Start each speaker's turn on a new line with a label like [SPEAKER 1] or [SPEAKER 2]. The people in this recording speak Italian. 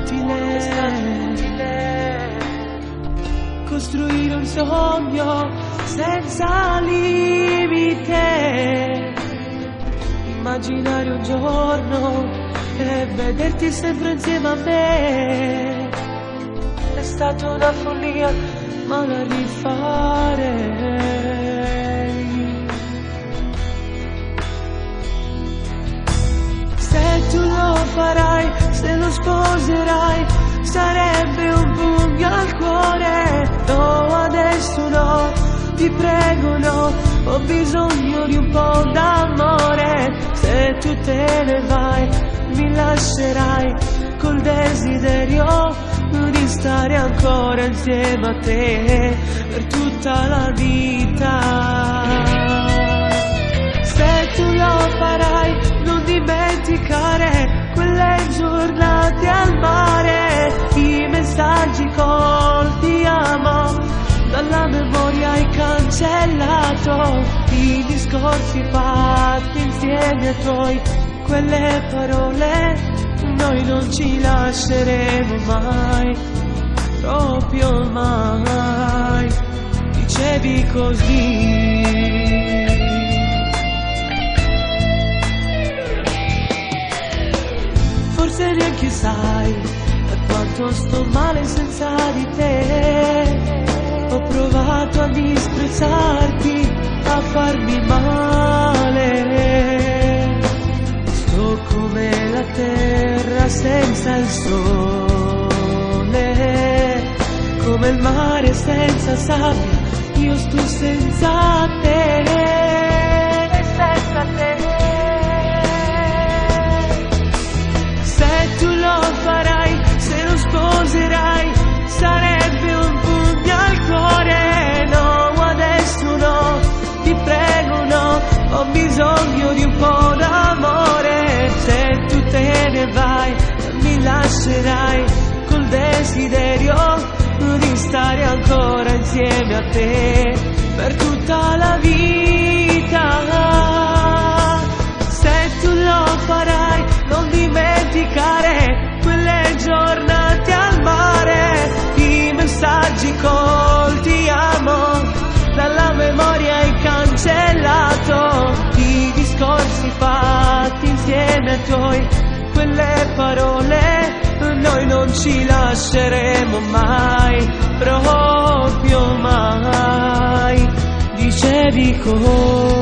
[SPEAKER 1] utile costruire un sogno senza limite, immaginare un giorno e vederti sempre insieme a me. È stata una follia, ma la rifarei. Se tu lo farai, se lo sposerai, sarebbe un pugno al cuore. No, adesso no, ti prego no, ho bisogno di un po' d'amore. Se tu te ne vai, mi lascerai col desiderio di stare ancora insieme a te per tutta la vita. Se tu lo farai, non dimenticare quelle giornate al mare, i messaggi col ti amo, dalla memoria hai cancellato i discorsi fatti insieme ai tuoi, quelle parole noi non ci lasceremo mai, proprio mai, dicevi così. Forse neanche sai da quanto sto male senza di te. Ho provato a disprezzarti, a farmi male. Sto come la terra senza il sole, come il mare senza sabbia, io sto senza te, senza te. Se tu lo farai, se lo sposerai, sarebbe un pugno al cuore. No, adesso no, ti prego no, ho bisogno di un po' d'amore. Se tu te ne vai, mi lascerai col desiderio di stare ancora insieme a te per tutta la vita. Se tu lo farai, non dimenticare quelle giornate al mare, i messaggi col ti amo, dalla memoria hai cancellato i discorsi fatti insieme ai tuoi, quelle parole noi non ci lasceremo mai, proprio mai, dicevi così.